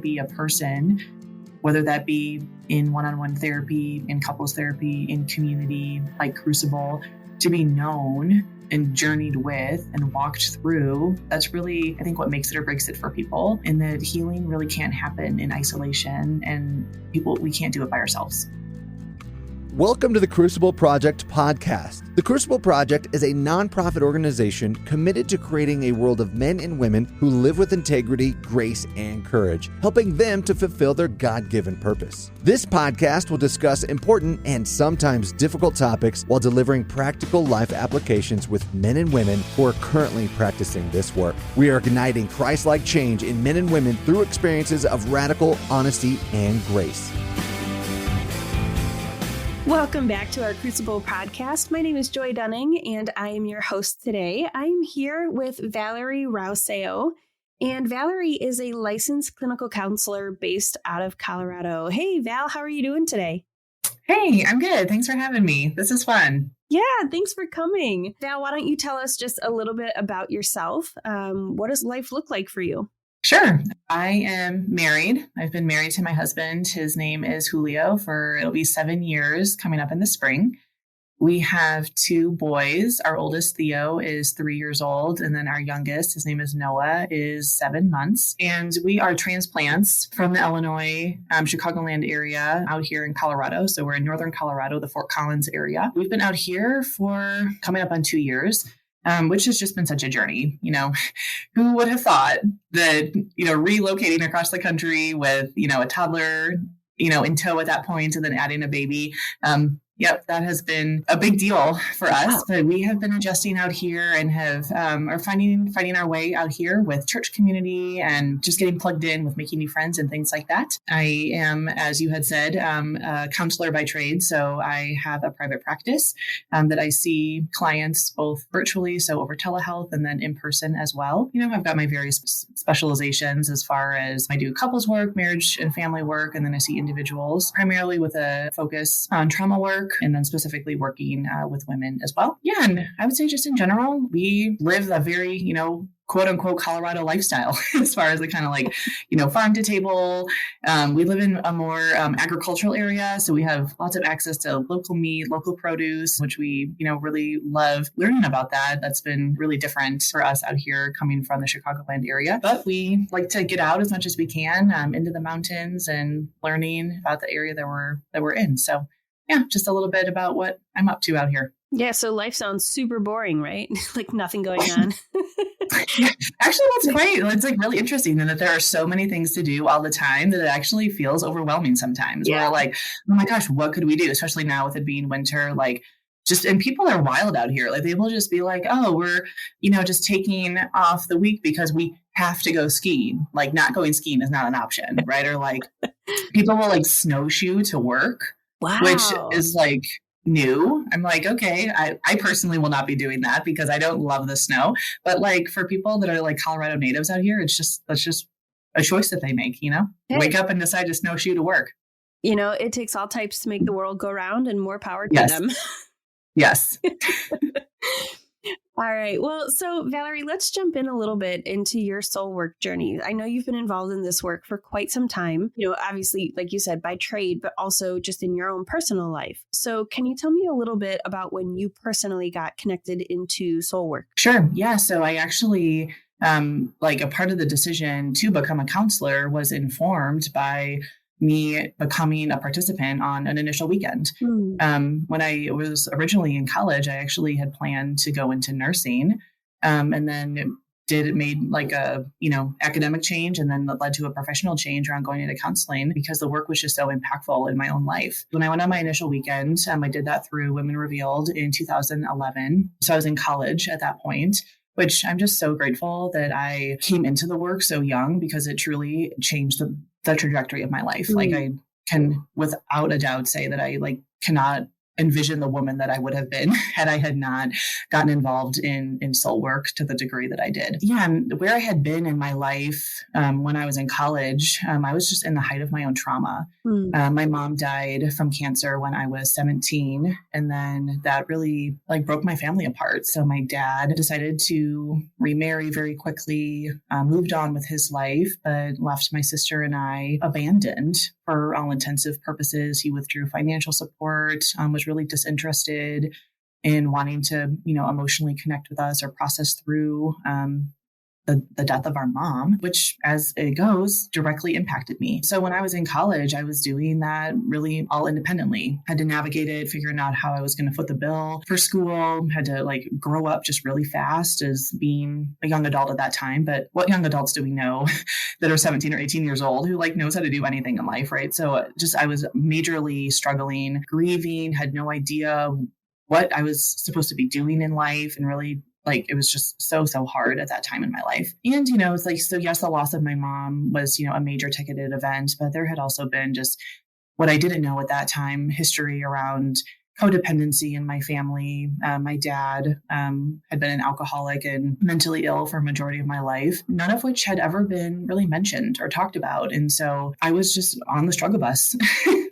be a person, whether that be in one-on-one therapy, in couples therapy, in community, like Crucible, to be known and journeyed with and walked through. That's really, I think, what makes it or breaks it for people, and that healing really can't happen in isolation, and we can't do it by ourselves. Welcome to the Crucible Project Podcast. The Crucible Project is a nonprofit organization committed to creating a world of men and women who live with integrity, grace, and courage, helping them to fulfill their God-given purpose. This podcast will discuss important and sometimes difficult topics while delivering practical life applications with men and women who are currently practicing this work. We are igniting Christ-like change in men and women through experiences of radical honesty and grace. Welcome back to our Crucible podcast. My name is Joy Dunning, and I am your host today. I'm here with Valerie Rausseo, and Valerie is a licensed clinical counselor based out of Colorado. Hey, Val, how are you doing today? Hey, I'm good. Thanks for having me. This is fun. Yeah, thanks for coming. Val, why don't you tell us just a little bit about yourself? What does life look like for you? Sure. I am married. I've been married to my husband. His name is Julio it'll be 7 years coming up in the spring. We have 2 boys. Our oldest, Theo, is 3 years old. And then our youngest, his name is Noah, is 7 months. And we are transplants from the Illinois, Chicagoland area out here in Colorado. So we're in northern Colorado, the Fort Collins area. We've been out here for coming up on 2 years. Which has just been such a journey. Who would have thought that, relocating across the country with, a toddler, in tow at that point, and then adding a baby. That has been a big deal for us, but we have been adjusting out here and are finding our way out here with church community and just getting plugged in with making new friends and things like that. I am, as you had said, a counselor by trade. So I have a private practice that I see clients both virtually, so over telehealth, and then in person as well. I've got my various specializations as far as I do couples work, marriage and family work, and then I see individuals primarily with a focus on trauma work, and then specifically working with women as well. Yeah, and I would say just in general, we live a very, quote unquote Colorado lifestyle as far as the kind of farm to table. We live in a more agricultural area. So we have lots of access to local meat, local produce, which we, really love learning about that. That's been really different for us out here coming from the Chicagoland area. But we like to get out as much as we can into the mountains and learning about the area that we're in. So yeah, just a little bit about what I'm up to out here. Yeah, so life sounds super boring, right? Like nothing going on. Yeah, actually, that's great. It's really interesting in that there are so many things to do all the time that it actually feels overwhelming sometimes. Yeah. We're like, oh my gosh, what could we do? Especially now with it being winter, and people are wild out here. They will just be like, oh, we're, just taking off the week because we have to go skiing. Not going skiing is not an option, right? Or people will snowshoe to work. Wow. Which is new. I'm okay, I personally will not be doing that because I don't love the snow. But for people that are Colorado natives out here, that's just a choice that they make, Hey. Wake up and decide to snowshoe to work. It takes all types to make the world go round, and more power to them. Yes. All right. Well, so Valerie, let's jump in a little bit into your soul work journey. I know you've been involved in this work for quite some time, obviously, like you said, by trade, but also just in your own personal life. So can you tell me a little bit about when you personally got connected into soul work? Sure. Yeah. So I actually, a part of the decision to become a counselor was informed by me becoming a participant on an initial weekend. When I was originally in college, I actually had planned to go into nursing, and then made a, academic change, and then that led to a professional change around going into counseling because the work was just so impactful in my own life. When I went on my initial weekend, I did that through Women Revealed in 2011. So I was in college at that point, which I'm just so grateful that I came into the work so young because it truly changed the trajectory of my life. I can without a doubt say that I envision the woman that I would have been had I had not gotten involved in soul work to the degree that I did. Yeah, and where I had been in my life when I was in college, I was just in the height of my own trauma. My mom died from cancer when I was 17, and then that really broke my family apart. So my dad decided to remarry very quickly, moved on with his life, but left my sister and I abandoned for all intensive purposes. He withdrew financial support, was really disinterested in wanting to, emotionally connect with us or process through the death of our mom, which, as it goes, directly impacted me. So when I was in college, I was doing that really all independently. Had to navigate it, figuring out how I was going to foot the bill for school, had to grow up just really fast as being a young adult at that time. But what young adults do we know that are 17 or 18 years old who knows how to do anything in life, right? So I was majorly struggling, grieving, had no idea what I was supposed to be doing in life, and really it was just so hard at that time in my life. And, it's so yes, the loss of my mom was, a major ticketed event, but there had also been just what I didn't know at that time, history around codependency in my family. My dad had been an alcoholic and mentally ill for a majority of my life, none of which had ever been really mentioned or talked about. And so I was just on the struggle bus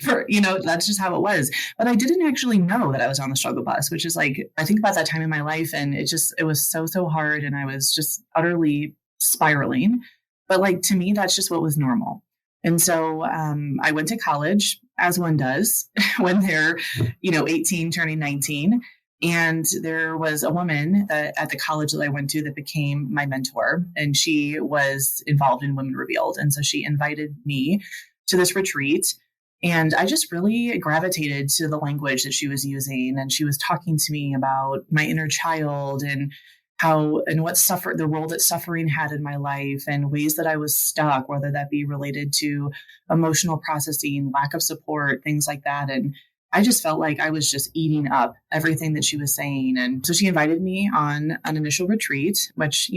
for, that's just how it was. But I didn't actually know that I was on the struggle bus, which is I think about that time in my life, and it was so hard. And I was just utterly spiraling. But to me, that's just what was normal. And so I went to college, as one does when they're, 18, turning 19. And there was a woman at the college that I went to that became my mentor, and she was involved in Women Revealed. And so she invited me to this retreat. And I just really gravitated to the language that she was using. And she was talking to me about my inner child and how and what the role that suffering had in my life, and ways that I was stuck, whether that be related to emotional processing, lack of support, things like that. And I just felt like I was just eating up everything that she was saying. And so she invited me on an initial retreat, which,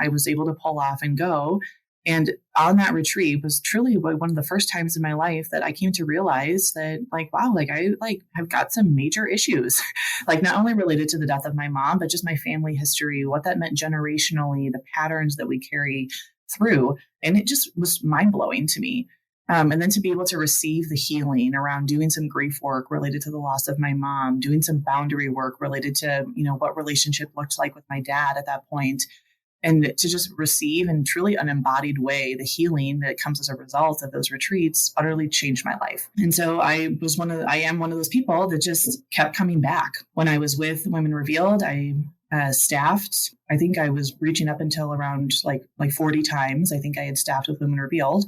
I was able to pull off and go. And on that retreat was truly one of the first times in my life that I came to realize that wow, I have got some major issues, not only related to the death of my mom, but just my family history, what that meant generationally, the patterns that we carry through. And it just was mind blowing to me. And then to be able to receive the healing around doing some grief work related to the loss of my mom, doing some boundary work related to, what relationship looked like with my dad at that point. And to just receive in truly an embodied way the healing that comes as a result of those retreats utterly changed my life. And so I am one of those people that just kept coming back. When I was with Women Revealed, I staffed. I think I was reaching up until around 40 times. I think I had staffed with Women Revealed.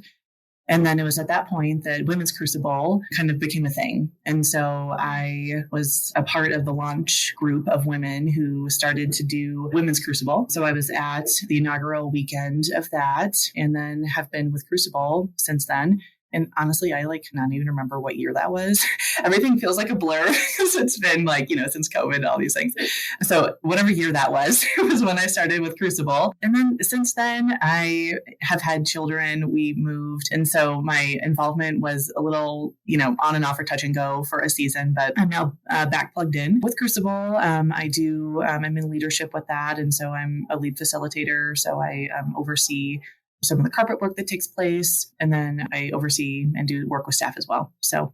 And then it was at that point that Women's Crucible kind of became a thing. And so I was a part of the launch group of women who started to do Women's Crucible. So I was at the inaugural weekend of that, and then have been with Crucible since then. And honestly, I cannot even remember what year that was. Everything feels like a blur because it's been since COVID, all these things. So whatever year that was, it was when I started with Crucible. And then since then, I have had children. We moved. And so my involvement was a little, on and off or touch and go for a season, but I'm now back plugged in with Crucible. I'm in leadership with that. And so I'm a lead facilitator. So I oversee some of the carpet work that takes place. And then I oversee and do work with staff as well. So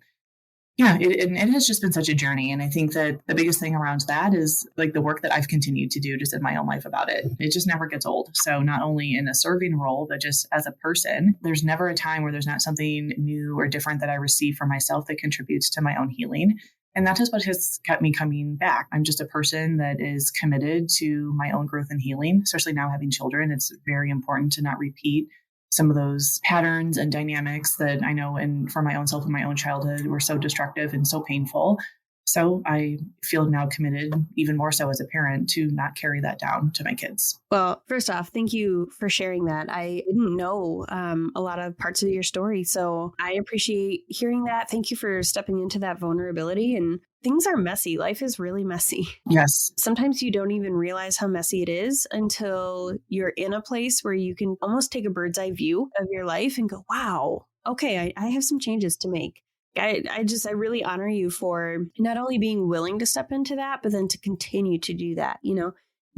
yeah, it has just been such a journey. And I think that the biggest thing around that is the work that I've continued to do just in my own life about it. It just never gets old. So not only in a serving role, but just as a person, there's never a time where there's not something new or different that I receive for myself that contributes to my own healing. And that is what has kept me coming back. I'm just a person that is committed to my own growth and healing, especially now having children. It's very important to not repeat some of those patterns and dynamics that I know and for my own self and my own childhood were so destructive and so painful. So I feel now committed, even more so as a parent, to not carry that down to my kids. Well, first off, thank you for sharing that. I didn't know a lot of parts of your story, so I appreciate hearing that. Thank you for stepping into that vulnerability. And things are messy. Life is really messy. Yes. Sometimes you don't even realize how messy it is until you're in a place where you can almost take a bird's eye view of your life and go, wow, okay, I have some changes to make. I really honor you for not only being willing to step into that, but then to continue to do that,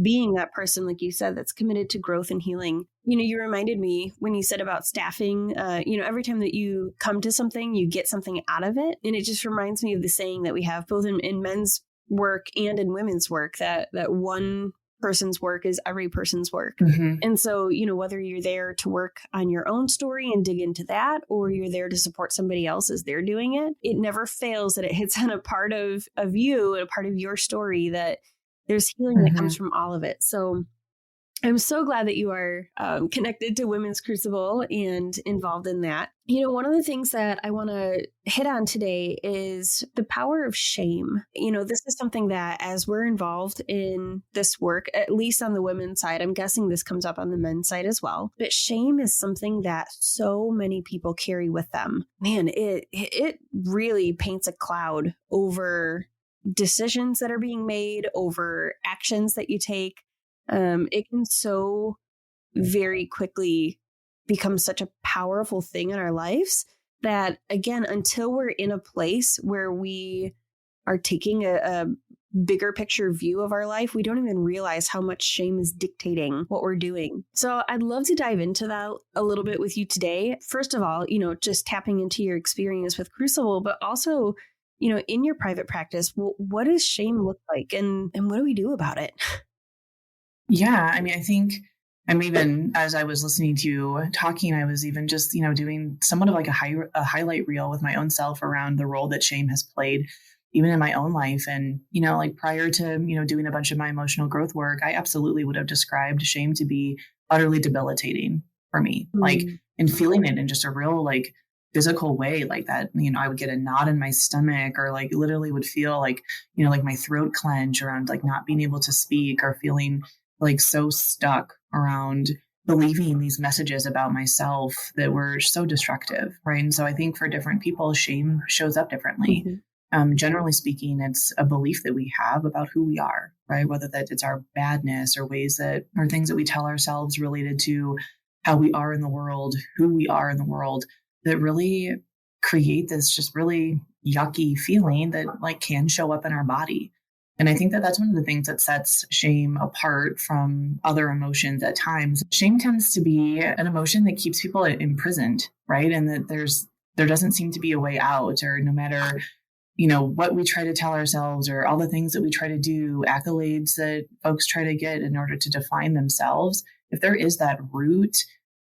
being that person, like you said, that's committed to growth and healing. You reminded me when you said about staffing, every time that you come to something, you get something out of it. And it just reminds me of the saying that we have both in men's work and in women's work, that one person's work is every person's work. Mm-hmm. And so, whether you're there to work on your own story and dig into that, or you're there to support somebody else as they're doing it, it never fails that it hits on a part of you, a part of your story, that there's healing that comes from all of it. So I'm so glad that you are connected to Women's Crucible and involved in that. One of the things that I want to hit on today is the power of shame. This is something that as we're involved in this work, at least on the women's side, I'm guessing this comes up on the men's side as well. But shame is something that so many people carry with them. Man, it really paints a cloud over decisions that are being made, over actions that you take. It can so very quickly become such a powerful thing in our lives that, again, until we're in a place where we are taking a bigger picture view of our life, we don't even realize how much shame is dictating what we're doing. So I'd love to dive into that a little bit with you today. First of all, just tapping into your experience with Crucible, but also, in your private practice, what does shame look like, and what do we do about it? Yeah, I mean, I think I'm even, as I was listening to you talking, I was even just, doing somewhat of like a highlight reel with my own self around the role that shame has played even in my own life. And, like prior to, doing a bunch of my emotional growth work, I absolutely would have described shame to be utterly debilitating for me, like, and feeling it in just a real, like, physical way, like that, I would get a knot in my stomach, or like literally would feel like, like my throat clench around like not being able to speak, or feeling like so stuck around believing these messages about myself that were so destructive. Right. And so I think for different people, shame shows up differently. Generally speaking, it's a belief that we have about who we are, right? Whether that it's our badness or ways that, or things that we tell ourselves related to how we are in the world, who we are in the world, that really create this just really yucky feeling that like can show up in our body. And I think that that's one of the things that sets shame apart from other emotions at times. Shame tends to be an emotion that keeps people imprisoned, right? And that there doesn't seem to be a way out, or no matter, what we try to tell ourselves, or all the things that we try to do, accolades that folks try to get in order to define themselves. If there is that root,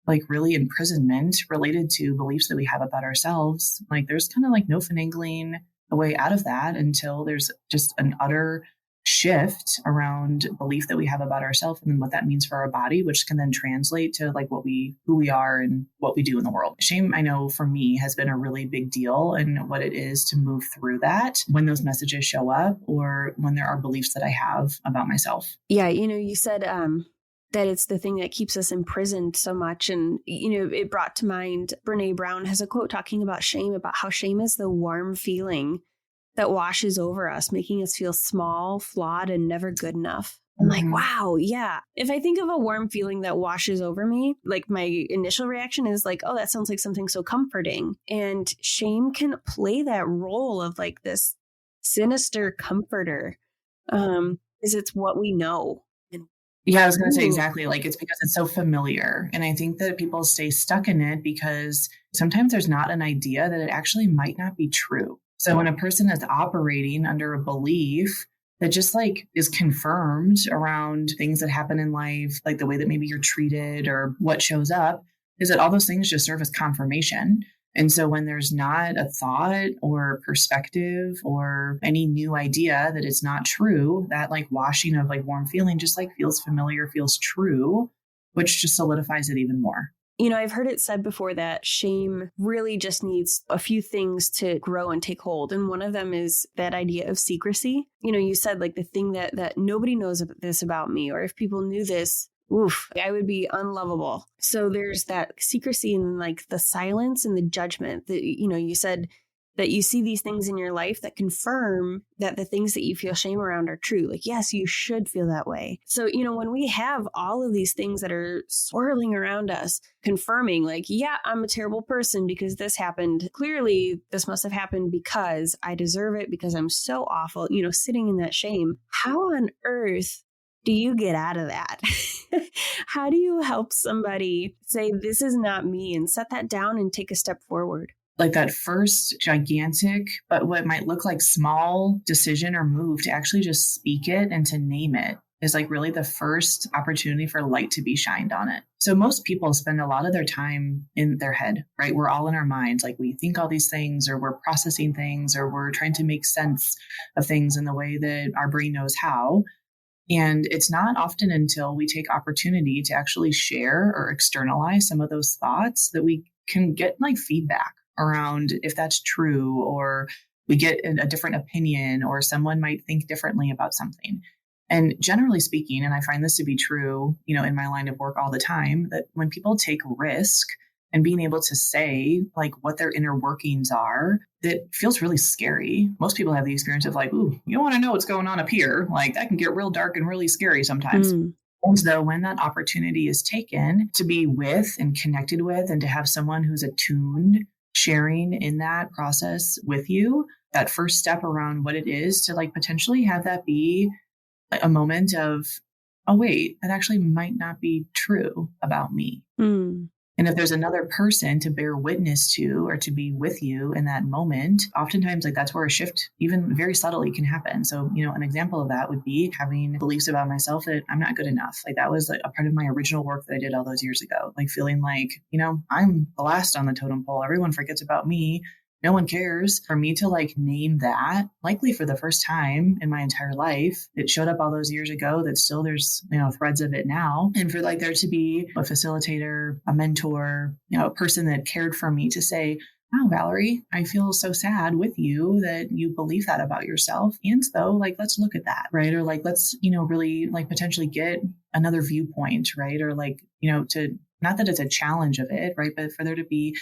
like really imprisonment related to beliefs that we have about ourselves, like there's kind of like no finagling a way out of that until there's just an utter shift around belief that we have about ourselves, and then what that means for our body, which can then translate to like who we are and what we do in the world. Shame, I know for me, has been a really big deal in what it is to move through that when those messages show up, or when there are beliefs that I have about myself. Yeah. You said, that it's the thing that keeps us imprisoned so much. And, it brought to mind, Brene Brown has a quote talking about shame, about how shame is the warm feeling that washes over us, making us feel small, flawed, and never good enough. I'm like, wow, yeah. If I think of a warm feeling that washes over me, like my initial reaction is like, oh, that sounds like something so comforting. And shame can play that role of like this sinister comforter, because it's what we know. Yeah, I was going to say exactly. Like, it's because it's so familiar. And I think that people stay stuck in it because sometimes there's not an idea that it actually might not be true. So when a person is operating under a belief that just like is confirmed around things that happen in life, like the way that maybe you're treated or what shows up, is that all those things just serve as confirmation. And so when there's not a thought or perspective or any new idea that it's not true, that like washing of like warm feeling just like feels familiar, feels true, which just solidifies it even more. I've heard it said before that shame really just needs a few things to grow and take hold. And one of them is that idea of secrecy. You said like the thing that nobody knows this about me, or if people knew this, oof, I would be unlovable. So there's that secrecy and like the silence and the judgment that, you said that you see these things in your life that confirm that the things that you feel shame around are true. Like, yes, you should feel that way. So, when we have all of these things that are swirling around us, confirming like, yeah, I'm a terrible person because this happened. Clearly, this must have happened because I deserve it, because I'm so awful, sitting in that shame. How on earth do you get out of that? How do you help somebody say, this is not me, and set that down and take a step forward? Like that first gigantic, but what might look like small decision or move to actually just speak it and to name it is like really the first opportunity for light to be shined on it. So most people spend a lot of their time in their head, right? We're all in our minds. Like we think all these things, or we're processing things, or we're trying to make sense of things in the way that our brain knows how. And it's not often until we take opportunity to actually share or externalize some of those thoughts that we can get like feedback around if that's true, or we get a different opinion, or someone might think differently about something. And generally speaking, and I find this to be true, in my line of work all the time, that when people take risk and being able to say like what their inner workings are, that feels really scary. Most people have the experience of like, ooh, you don't want to know what's going on up here. Like that can get real dark and really scary sometimes. And so when that opportunity is taken to be with and connected with, and to have someone who's attuned, sharing in that process with you, that first step around what it is to like potentially have that be a moment of, oh, wait, that actually might not be true about me. And if there's another person to bear witness to or to be with you in that moment, oftentimes like that's where a shift, even very subtly, can happen. So, an example of that would be having beliefs about myself that I'm not good enough. Like that was like a part of my original work that I did all those years ago. Like feeling like, I'm the last on the totem pole. Everyone forgets about me. No one cares. For me to like name that, likely for the first time in my entire life, it showed up all those years ago, that still there's, threads of it now. And for like there to be a facilitator, a mentor, a person that cared for me to say, wow, Valerie, I feel so sad with you that you believe that about yourself. And so like, let's look at that, right? Or like, let's, really like potentially get another viewpoint, right? Or like, to, not that it's a challenge of it, right? But for there to be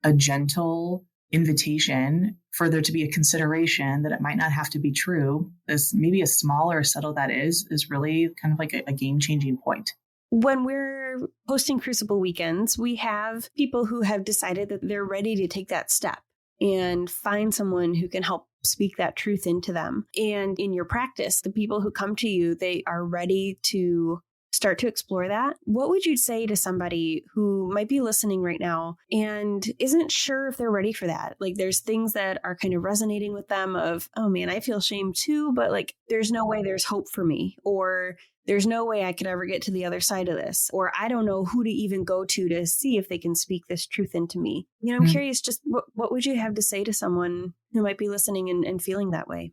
a gentle invitation, for there to be a consideration that it might not have to be true, as maybe as small or subtle that is really kind of like a game-changing point. When we're hosting Crucible weekends, we have people who have decided that they're ready to take that step and find someone who can help speak that truth into them. And in your practice, the people who come to you, they are ready to start to explore that. What would you say to somebody who might be listening right now and isn't sure if they're ready for that? Like there's things that are kind of resonating with them of, oh man, I feel shame too, but like there's no way there's hope for me, or there's no way I could ever get to the other side of this, or I don't know who to even go to see if they can speak this truth into me. I'm curious, just what would you have to say to someone who might be listening and feeling that way?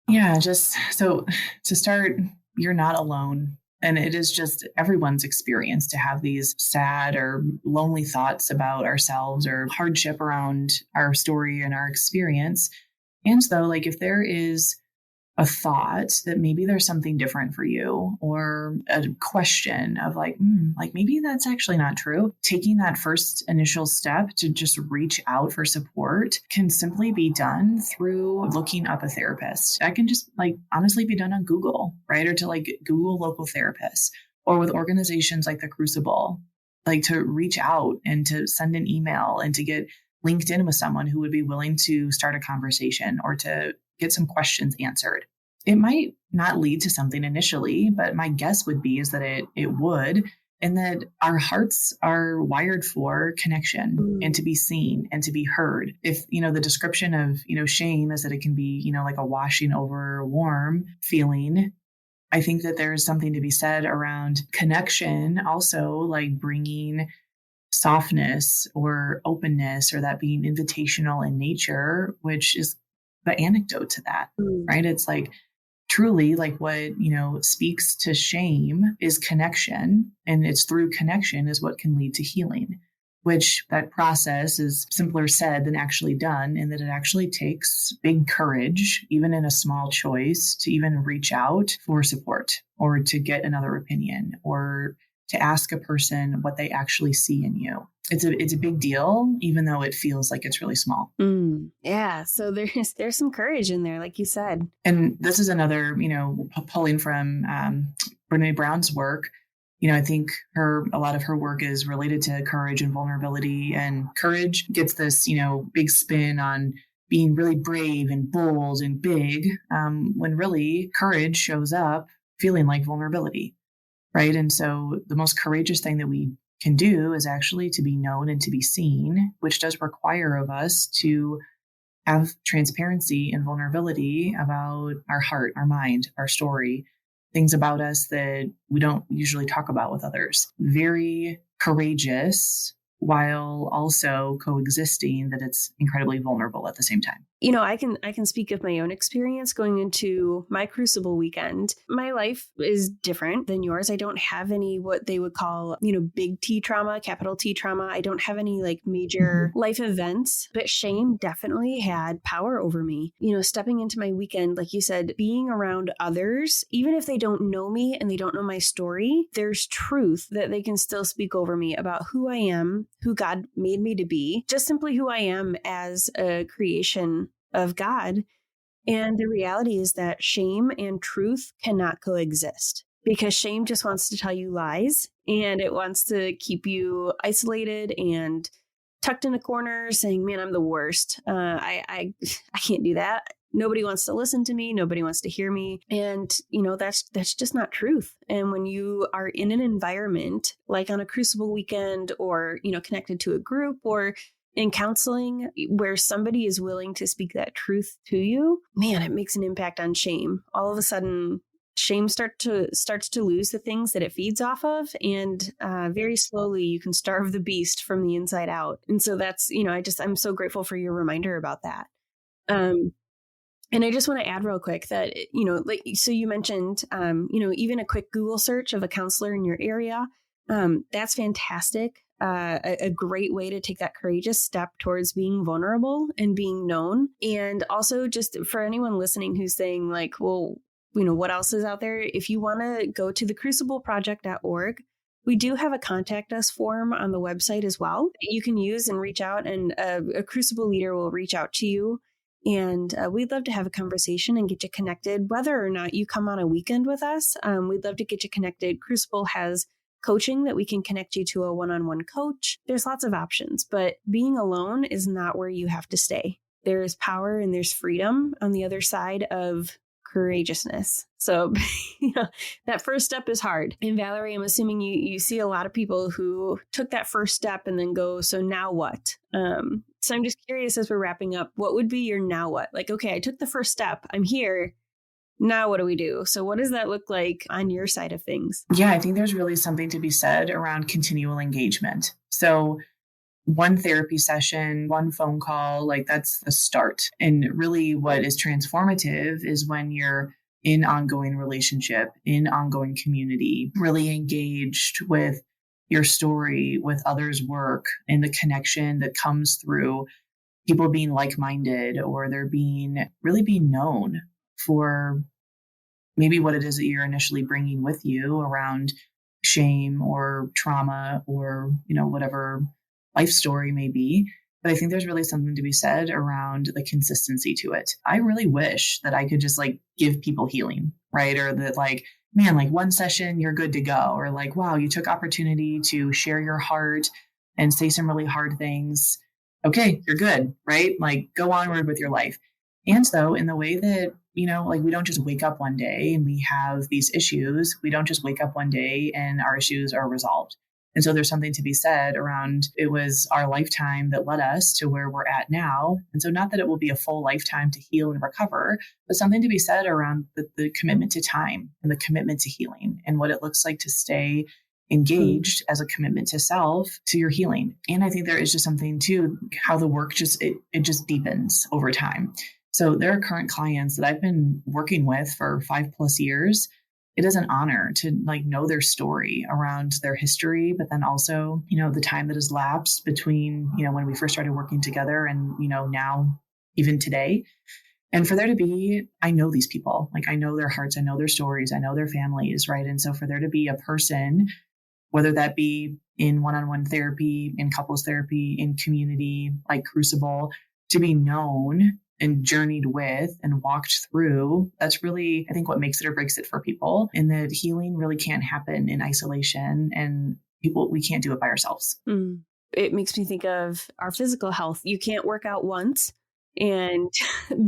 Yeah, just so to start, you're not alone. And it is just everyone's experience to have these sad or lonely thoughts about ourselves, or hardship around our story and our experience. And so like if there is a thought that maybe there's something different for you, or a question of like, like maybe that's actually not true. Taking that first initial step to just reach out for support can simply be done through looking up a therapist. That can just like honestly be done on Google, right? Or to like Google local therapists, or with organizations like the Crucible, like to reach out and to send an email and to get linked in with someone who would be willing to start a conversation or to get some questions answered. It might not lead to something initially, but my guess would be is that it would, and that our hearts are wired for connection and to be seen and to be heard. If, the description of, shame is that it can be, like a washing over warm feeling, I think that there's something to be said around connection, also like bringing softness or openness, or that being invitational in nature, which is the anecdote to that, right? It's like truly like what, speaks to shame is connection. And it's through connection is what can lead to healing, which that process is simpler said than actually done. And that it actually takes big courage, even in a small choice, to even reach out for support, or to get another opinion, or to ask a person what they actually see in you. it's a big deal, even though it feels like it's really small. Yeah. So there's some courage in there, like you said. And this is another, pulling from Brene Brown's work. I think a lot of her work is related to courage and vulnerability, and courage gets this, big spin on being really brave and bold and big, when really courage shows up feeling like vulnerability, right? And so the most courageous thing that we can do is actually to be known and to be seen, which does require of us to have transparency and vulnerability about our heart, our mind, our story, things about us that we don't usually talk about with others. Very courageous, while also coexisting that it's incredibly vulnerable at the same time. I can speak of my own experience going into my Crucible weekend. My life is different than yours. I don't have any what they would call, big T trauma, capital T trauma. I don't have any like major life events, but shame definitely had power over me. Stepping into my weekend, like you said, being around others, even if they don't know me and they don't know my story, there's truth that they can still speak over me about who I am, who God made me to be, just simply who I am as a creation of God. And the reality is that shame and truth cannot coexist, because shame just wants to tell you lies, and it wants to keep you isolated and tucked in a corner saying, man, I'm the worst. I can't do that. Nobody wants to listen to me. Nobody wants to hear me. And, that's just not truth. And when you are in an environment like on a Crucible weekend, or, connected to a group, or in counseling where somebody is willing to speak that truth to you, man, it makes an impact on shame. All of a sudden, shame starts to lose the things that it feeds off of. And very slowly you can starve the beast from the inside out. And so that's, I'm so grateful for your reminder about that. And I just want to add real quick that, so you mentioned, even a quick Google search of a counselor in your area, that's fantastic. A great way to take that courageous step towards being vulnerable and being known. And also just for anyone listening who's saying like, well, what else is out there? If you want to go to thecrucibleproject.org, we do have a contact us form on the website as well that you can use and reach out, and a Crucible leader will reach out to you. And we'd love to have a conversation and get you connected, whether or not you come on a weekend with us. We'd love to get you connected. Crucible has coaching that we can connect you to a one-on-one coach. There's lots of options, but being alone is not where you have to stay. There is power and there's freedom on the other side of courageousness. So, that first step is hard. And Valerie, I'm assuming you see a lot of people who took that first step and then go, so now what? So I'm just curious, as we're wrapping up, what would be your now what? Like, okay, I took the first step. I'm here. Now what do we do? So what does that look like on your side of things? Yeah, I think there's really something to be said around continual engagement. So one therapy session, one phone call, like that's the start. And really what is transformative is when you're in ongoing relationship, in ongoing community, really engaged with your story, with others' work, and the connection that comes through people being like-minded, or they're really being known for maybe what it is that you're initially bringing with you around shame or trauma or, whatever life story may be. But I think there's really something to be said around the consistency to it. I really wish that I could just give people healing, right? Or that man, one session, you're good to go. Or wow, you took opportunity to share your heart and say some really hard things. Okay, you're good, right? Go onward with your life. And so in the way that, we don't just wake up one day and we have these issues. We don't just wake up one day and our issues are resolved. And so there's something to be said around, it was our lifetime that led us to where we're at now. And so not that it will be a full lifetime to heal and recover, but something to be said around the commitment to time and the commitment to healing and what it looks like to stay engaged as a commitment to self, to your healing. And I think there is just something too, how the work it just deepens over time. So there are current clients that I've been working with for 5+ years. It is an honor to know their story around their history, but then also, the time that has lapsed between, when we first started working together and, now even today. And for there to be, I know these people, I know their hearts, I know their stories, I know their families, right? And so for there to be a person whether that be in one-on-one therapy, in couples therapy, in community, like Crucible, to be known and journeyed with and walked through. That's really, I think, what makes it or breaks it for people. And that healing really can't happen in isolation, and we can't do it by ourselves. It makes me think of our physical health. You can't work out once and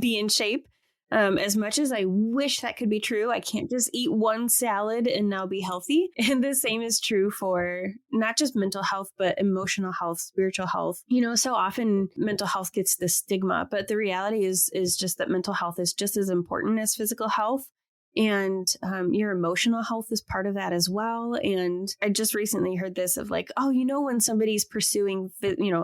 be in shape. As much as I wish that could be true, I can't just eat one salad and now be healthy. And the same is true for not just mental health, but emotional health, spiritual health. So often mental health gets this stigma, but the reality is just that mental health is just as important as physical health. And your emotional health is part of that as well. And I just recently heard this of like, when somebody's pursuing,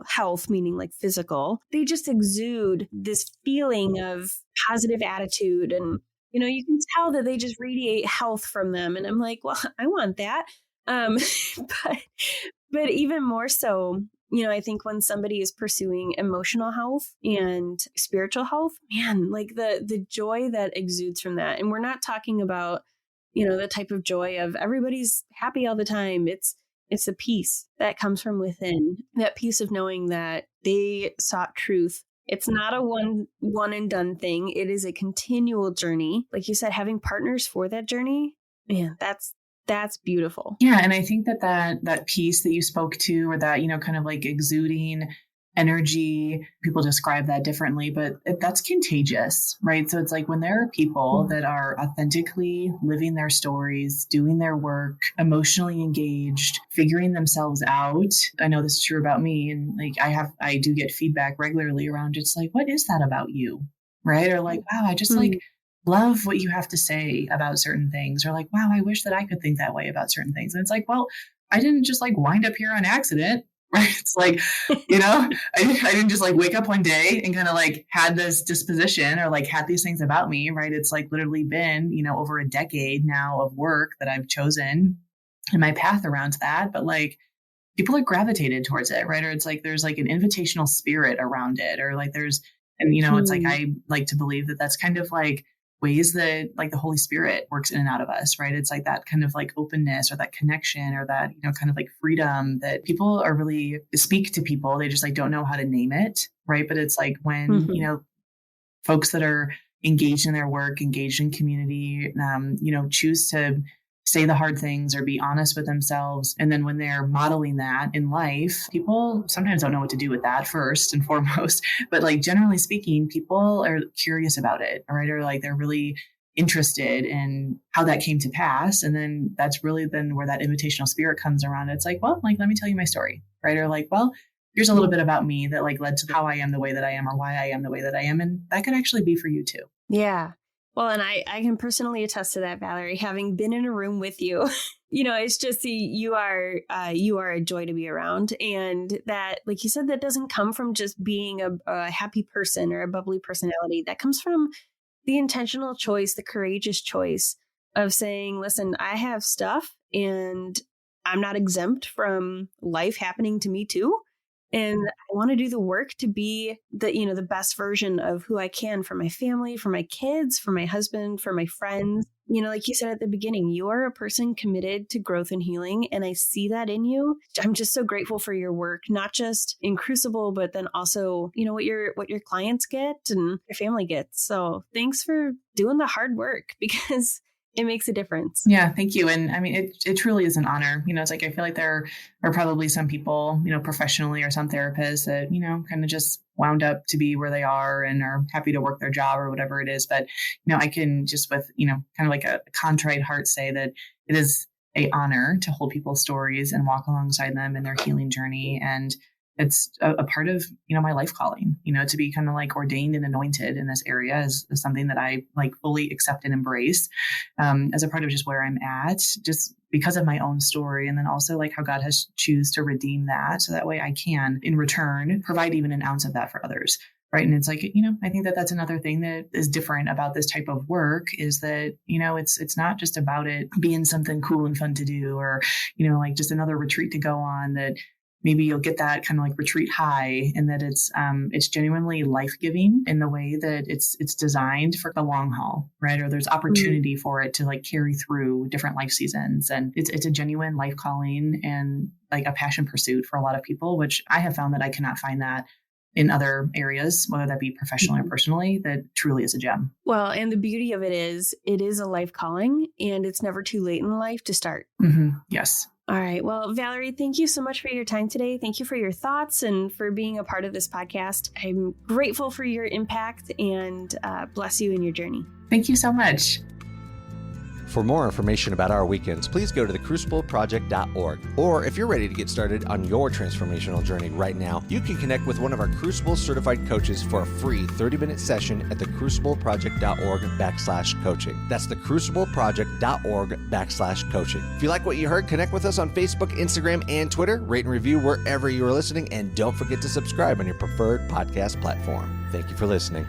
health, meaning like physical, they just exude this feeling of positive attitude. And, you can tell that they just radiate health from them. And I'm like, well, I want that. But even more so, I think when somebody is pursuing emotional health and spiritual health, man, like the joy that exudes from that. And we're not talking about, the type of joy of everybody's happy all the time. It's a peace that comes from within, that peace of knowing that they sought truth. It's not a one and done thing. It is a continual journey. Like you said, having partners for that journey, man, that's beautiful. Yeah. And I think that piece that you spoke to, or that, kind of like exuding energy, people describe that differently, but that's contagious, right? So it's like when there are people that are authentically living their stories, doing their work, emotionally engaged, figuring themselves out. I know this is true about me. And like, I do get feedback regularly around just like, what is that about you? Right. Or like, wow, I just like love what you have to say about certain things, or like, wow, I wish that I could think that way about certain things. And it's like, well, I didn't just like wind up here on accident, right? It's like, I didn't just like wake up one day and kind of like had this disposition or like had these things about me, right? It's like literally been, over a decade now of work that I've chosen and my path around that. But like people are gravitated towards it, right? Or it's like, there's like an invitational spirit around it, or like it's like, I like to believe that that's kind of like ways that like the Holy Spirit works in and out of us, right? It's like that kind of like openness or that connection or that, kind of like freedom that people are really speak to people. They just like don't know how to name it, right? But it's like when, folks that are engaged in their work, engaged in community, choose to say the hard things or be honest with themselves. And then when they're modeling that in life, people sometimes don't know what to do with that first and foremost. But like generally speaking, people are curious about it, right? Or like they're really interested in how that came to pass. And then that's really then where that invitational spirit comes around. It's like, well, like, let me tell you my story, right? Or like, well, here's a little bit about me that like led to how I am the way that I am, or why I am the way that I am. And that could actually be for you too. Yeah. Well, and I can personally attest to that, Valerie, having been in a room with you. It's just you are a joy to be around. And that, like you said, that doesn't come from just being a happy person or a bubbly personality. That comes from the intentional choice, the courageous choice of saying, listen, I have stuff and I'm not exempt from life happening to me too. And I want to do the work to be the best version of who I can for my family, for my kids, for my husband, for my friends. Like you said at the beginning, you are a person committed to growth and healing. And I see that in you. I'm just so grateful for your work, not just in Crucible, but then also, what your clients get and your family gets. So thanks for doing the hard work, because it makes a difference. Yeah, thank you. And I mean, it truly is an honor. It's like, I feel like there are probably some people, professionally, or some therapists that, kind of just wound up to be where they are and are happy to work their job or whatever it is. But, I can just with, kind of like a contrite heart say that it is an honor to hold people's stories and walk alongside them in their healing journey. And it's a part of, my life calling, to be kind of like ordained and anointed in this area is something that I like fully accept and embrace as a part of just where I'm at, just because of my own story. And then also like how God has choose to redeem that. So that way I can in return provide even an ounce of that for others. Right. And it's like, I think that that's another thing that is different about this type of work is that, it's not just about it being something cool and fun to do or, like just another retreat to go on that, maybe you'll get that kind of like retreat high, and that it's genuinely life-giving in the way that it's designed for the long haul, right? Or there's opportunity for it to like carry through different life seasons. And it's a genuine life calling and like a passion pursuit for a lot of people, which I have found that I cannot find that in other areas, whether that be professionally or personally. That truly is a gem. Well, and the beauty of it is a life calling, and it's never too late in life to start. Yes. All right. Well, Valerie, thank you so much for your time today. Thank you for your thoughts and for being a part of this podcast. I'm grateful for your impact, and bless you in your journey. Thank you so much. For more information about our weekends, please go to thecrucibleproject.org. Or if you're ready to get started on your transformational journey right now, you can connect with one of our Crucible certified coaches for a free 30-minute session at thecrucibleproject.org/coaching. That's thecrucibleproject.org/coaching. If you like what you heard, connect with us on Facebook, Instagram, and Twitter. Rate and review wherever you are listening, and don't forget to subscribe on your preferred podcast platform. Thank you for listening.